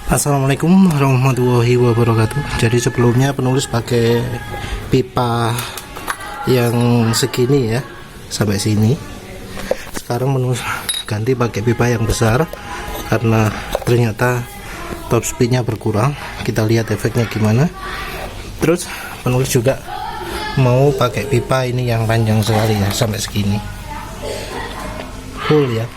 Assalamualaikum warahmatullahi wabarakatuh. Jadi sebelumnya penulis pakai pipa yang segini ya, sampai sini. Sekarang penulis ganti pakai pipa yang besar karena ternyata top speednya berkurang. Kita lihat efeknya gimana. Terus penulis juga mau pakai pipa ini yang panjang sekali ya, sampai segini full ya.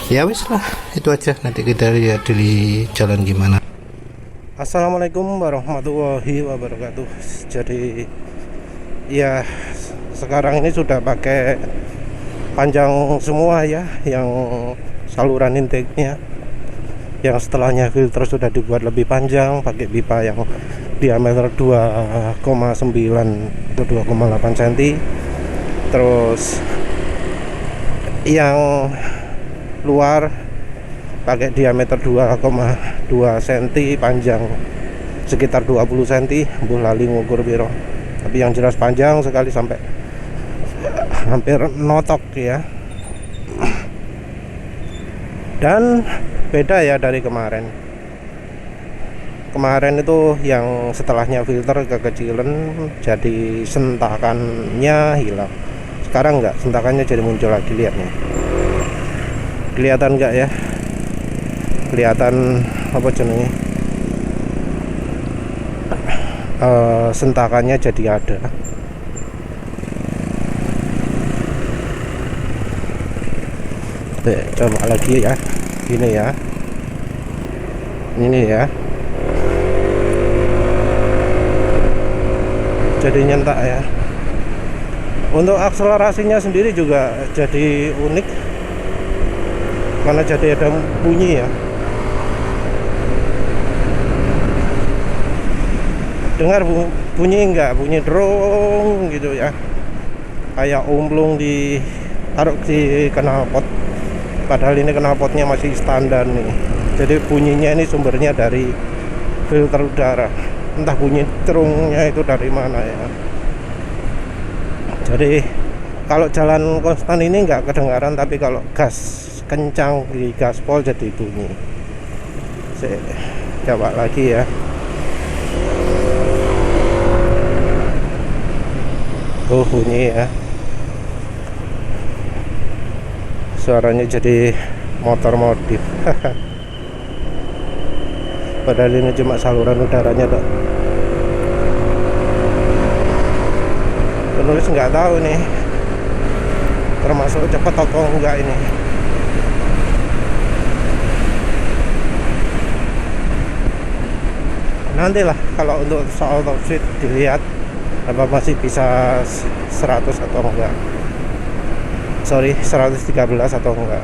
Ya wis lah, itu aja, nanti kita lihat di jalan gimana. Assalamualaikum warahmatullahi wabarakatuh. Jadi ya sekarang ini sudah pakai panjang semua ya, yang saluran intake-nya. Yang setelahnya filter sudah dibuat lebih panjang, pakai pipa yang diameter 2,9 atau 2,8 cm. Terus yang luar pakai diameter 2,2 cm, panjang sekitar 20 cm. Buh lali ngukur biro, tapi yang jelas panjang sekali sampai hampir notok ya. Dan beda ya dari kemarin. Kemarin itu yang setelahnya filter kekecilan, jadi sentakannya hilang. Sekarang enggak, sentakannya jadi muncul lagi. Lihat nih, kelihatan enggak ya? Kelihatan apa jenenge? Sentakannya jadi ada. Coba lagi ya, ini ya, ini ya, jadi nyentak ya. Untuk akselerasinya sendiri juga jadi unik, mana jadi ada bunyi ya. Dengar bunyi enggak? Bunyi drong gitu ya, kayak umplung ditaruh di knalpot. Padahal ini knalpotnya masih standar nih. Jadi bunyinya ini sumbernya dari filter udara. Entah bunyi trungnya itu dari mana ya. Jadi kalau jalan konstan ini nggak kedengaran, tapi kalau gas kencang di gaspol jadi bunyi. Saya coba lagi ya. Bunyi ya. Suaranya jadi motor modif. Padahal ini cuma saluran udaranya dok. Penulis nggak tahu nih termasuk cepat atau enggak ini. Nantilah kalau untuk soal top speed dilihat apa masih bisa 100 atau enggak. 113 atau enggak.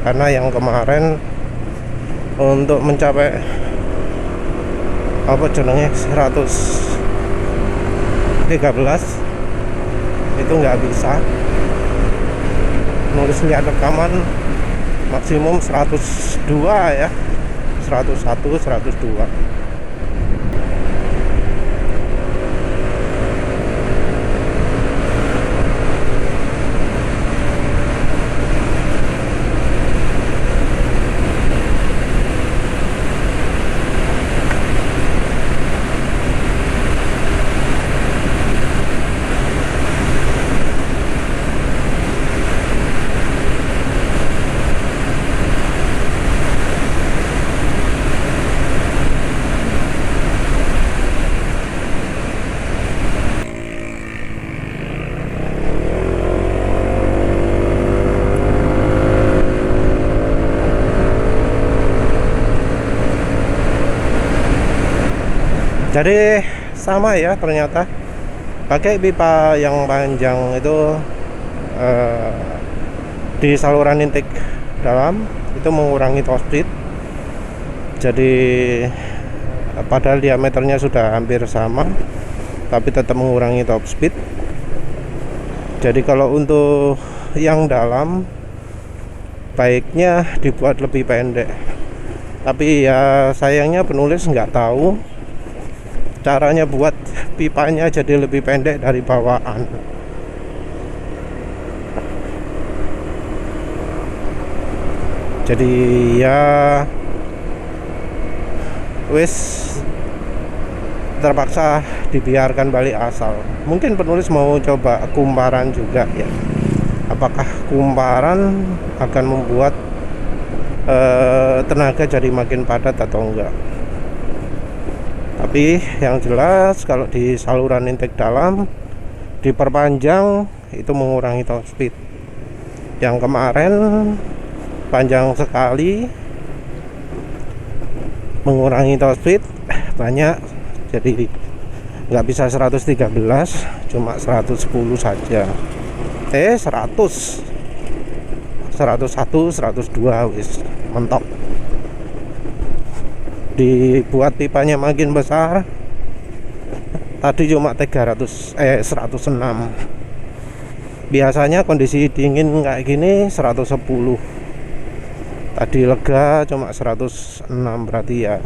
Karena yang kemarin untuk mencapai apa jenenge 113 itu nggak bisa. Nulis lihat rekaman maksimum 102 ya, 101, 102. Jadi sama ya, ternyata pakai pipa yang panjang itu di saluran intake dalam itu mengurangi top speed. Jadi padahal diameternya sudah hampir sama, tapi tetap mengurangi top speed. Jadi kalau untuk yang dalam baiknya dibuat lebih pendek. Tapi ya sayangnya penulis nggak tahu caranya buat pipanya jadi lebih pendek dari bawaan. Jadi ya wis terpaksa dibiarkan balik asal. Mungkin penulis mau coba kumparan juga ya, apakah kumparan akan membuat tenaga jadi makin padat atau enggak. Tapi yang jelas kalau di saluran intake dalam diperpanjang itu mengurangi top speed. Yang kemarin panjang sekali mengurangi top speed banyak, jadi nggak bisa 113, cuma 110 saja. 101, 102 wis mentok. Dibuat pipanya makin besar, tadi cuma 106. Biasanya kondisi dingin kayak gini 110, tadi lega cuma 106, berarti ya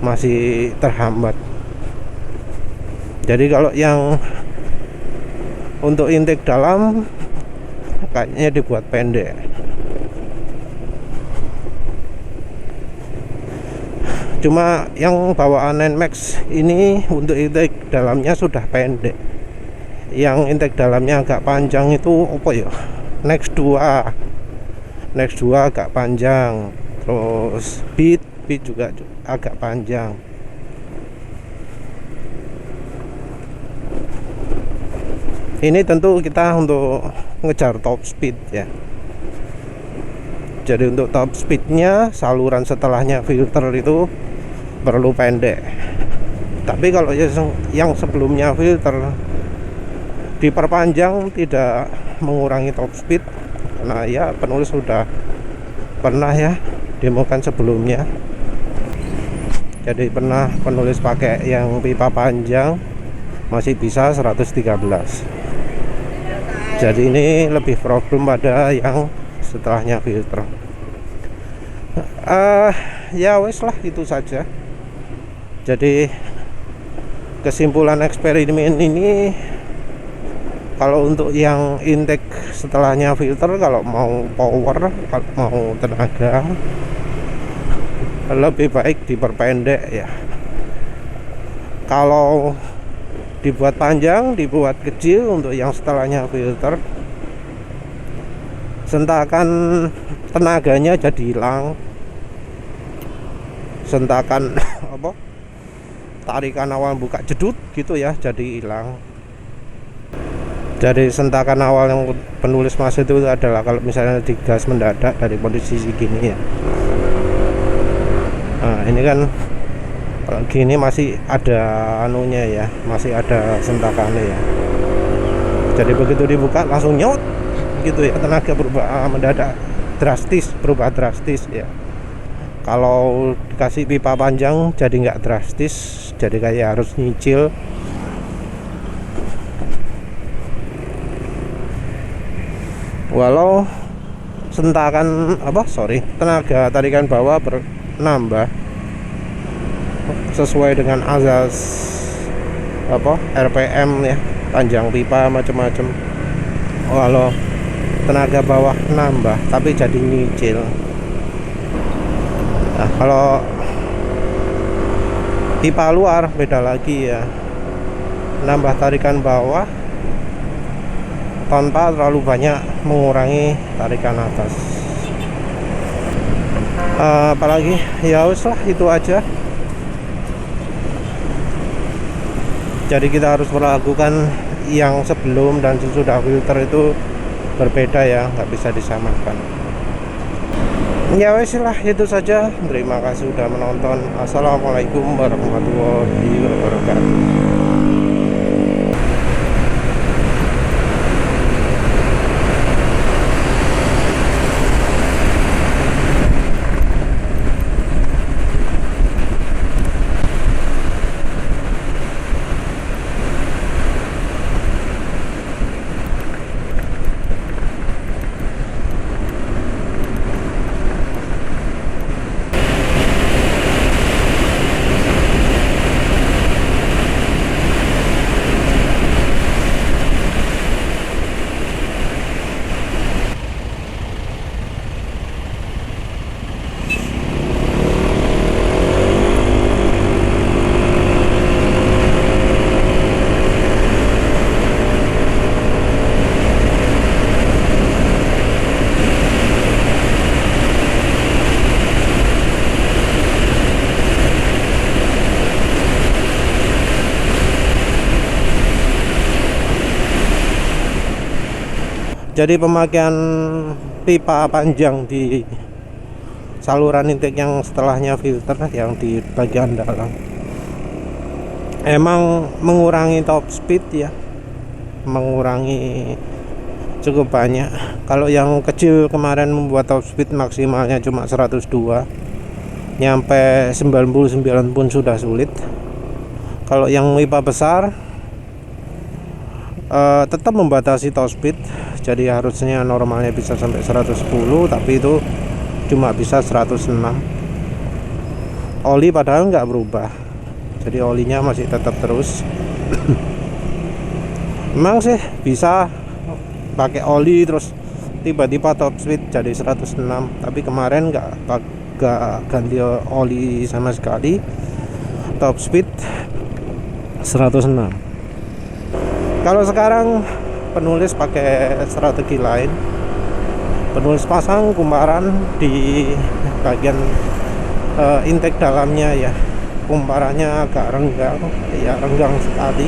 masih terhambat. Jadi kalau yang untuk intake dalam kayaknya dibuat pendek. Cuma yang bawaan NMAX ini untuk intake dalamnya sudah pendek. Yang intake dalamnya agak panjang itu apa ya? Next 2 agak panjang. Terus Beat juga agak panjang. Ini tentu kita untuk ngejar top speed ya. Jadi untuk top speednya saluran setelahnya filter itu perlu pendek. Tapi kalau yang sebelumnya filter diperpanjang tidak mengurangi top speed, karena ya penulis sudah pernah ya demokan sebelumnya. Jadi pernah penulis pakai yang pipa panjang masih bisa 113. Jadi ini lebih problem pada yang setelahnya filter. Ya wes lah, itu saja. Jadi kesimpulan eksperimen ini, kalau untuk yang intake setelahnya filter, kalau mau power, kalau mau tenaga, lebih baik diperpendek ya. Kalau dibuat panjang, dibuat kecil untuk yang setelahnya filter, sentakan tenaganya jadi hilang, sentakan apa, tarikan awal buka jedut gitu ya, jadi hilang. Jadi sentakan awal yang penulis mas itu adalah kalau misalnya digas mendadak dari posisi gini ya. Nah ini kan kalau gini masih ada anunya ya, masih ada sentakannya ya. Jadi begitu dibuka langsung nyot gitu ya, tenaga berubah mendadak drastis, berubah drastis ya. Kalau dikasih pipa panjang jadi nggak drastis, jadi kayak harus nyicil. Walau sentakan tenaga tarikan bawah bernambah sesuai dengan azas RPM ya, panjang pipa macam-macam. Walau tenaga bawah nambah tapi jadi nyicil. Nah, kalau pipa luar beda lagi ya, nambah tarikan bawah tanpa terlalu banyak mengurangi tarikan atas. Apalagi ya wes lah, itu aja. Jadi kita harus melakukan yang sebelum dan sesudah filter itu berbeda ya, nggak bisa disamakan. Ya wes lah, itu saja. Terima kasih sudah menonton. Assalamualaikum warahmatullahi wabarakatuh. Jadi pemakaian pipa panjang di saluran intake yang setelahnya filter yang di bagian dalam emang mengurangi top speed ya, mengurangi cukup banyak. Kalau yang kecil kemarin membuat top speed maksimalnya cuma 102, nyampe 99 pun sudah sulit. Kalau yang pipa besar tetap membatasi top speed, jadi harusnya normalnya bisa sampai 110, tapi itu cuma bisa 106. Oli padahal nggak berubah, jadi olinya masih tetap terus. Memang sih bisa pakai oli terus tiba-tiba top speed jadi 106, tapi kemarin nggak ganti oli sama sekali, top speed 106. Kalau sekarang penulis pakai strategi lain, penulis pasang kumparan di bagian intake dalamnya ya, kumparannya agak renggang ya, renggang sekali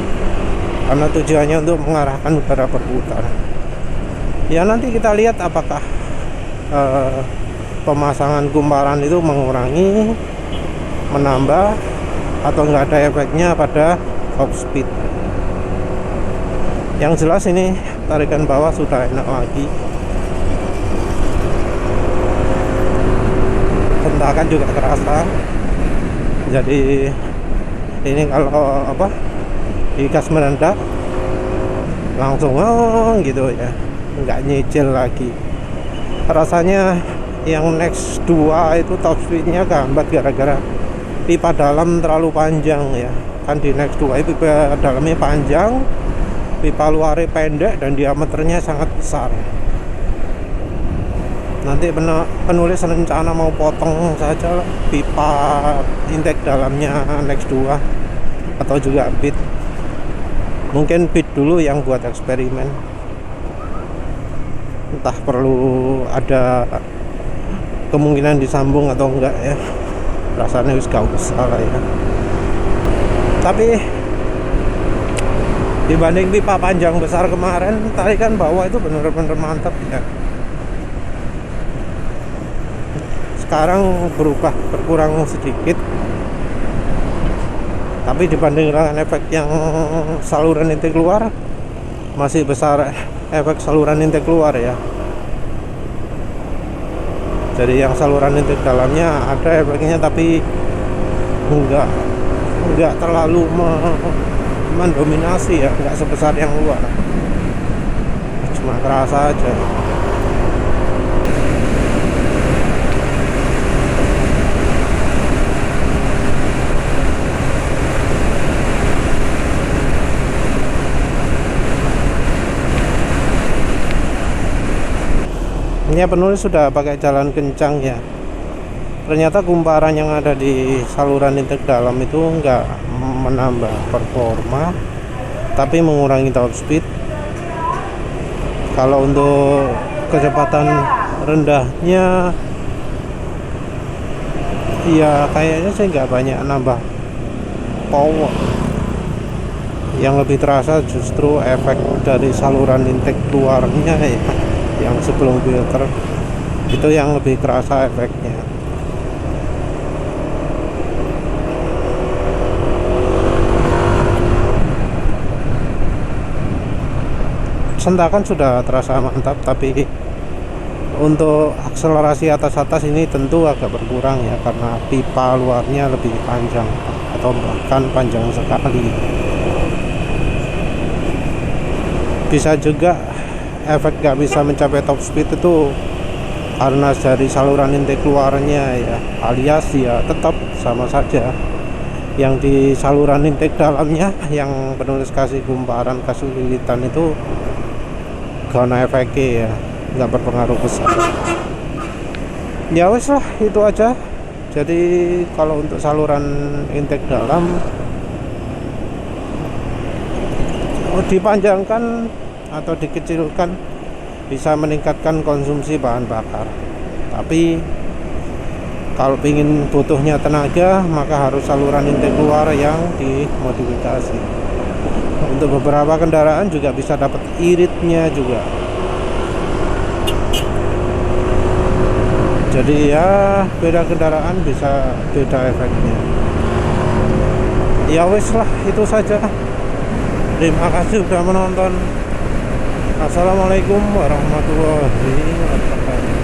karena tujuannya untuk mengarahkan udara berputar ya. Nanti kita lihat apakah pemasangan kumparan itu mengurangi, menambah, atau nggak ada efeknya pada top speed. Yang jelas ini tarikan bawah sudah enak lagi, hentakan juga terasa. Jadi ini kalau di gas merendah langsung gitu ya, nggak nyicil lagi. Rasanya yang Next 2 itu top speednya gambat gara-gara pipa dalam terlalu panjang ya. Kan di Next 2 itu pipa dalamnya panjang, pipa luarnya pendek, dan diameternya sangat besar. Nanti penulis rencana mau potong saja pipa intake dalamnya Next 2 atau juga bit. Mungkin bit dulu yang buat eksperimen, entah perlu ada kemungkinan disambung atau enggak ya. Rasanya gak usah lah ya. Tapi dibanding pipa panjang besar kemarin, tarikan bawah itu bener-bener mantap ya. Sekarang berkurang sedikit, tapi dibanding dengan efek yang saluran intake keluar, masih besar efek saluran intake keluar ya. Jadi yang saluran intake dalamnya ada efeknya, tapi enggak terlalu mendominasi ya, enggak sebesar yang luar, cuma kerasa aja. Ini penulis sudah pakai jalan kencang ya. Ternyata kumparan yang ada di saluran intake dalam itu enggak menambah performa, tapi mengurangi top speed. Kalau untuk kecepatan rendahnya ya kayaknya sih nggak banyak nambah power. Yang lebih terasa justru efek dari saluran intake keluarnya ya, yang sebelum filter itu yang lebih kerasa efeknya. Sentakan sudah terasa mantap, tapi untuk akselerasi atas-atas ini tentu agak berkurang ya, karena pipa luarnya lebih panjang atau bahkan panjang sekali. Bisa juga efek gak bisa mencapai top speed itu karena dari saluran intake keluarnya ya, alias ya tetap sama saja. Yang di saluran intake dalamnya yang penulis kasih kumparan kesulitan itu karena efeknya ya nggak berpengaruh besar. Ya wes lah, itu aja. Jadi kalau untuk saluran intake dalam dipanjangkan atau dikecilkan bisa meningkatkan konsumsi bahan bakar, tapi kalau ingin butuhnya tenaga maka harus saluran intake keluar yang dimodifikasi. Untuk beberapa kendaraan juga bisa dapat iritnya juga, Jadi ya beda kendaraan bisa beda efeknya. Ya wes lah, itu saja. Terima kasih sudah menonton. Assalamualaikum warahmatullahi wabarakatuh.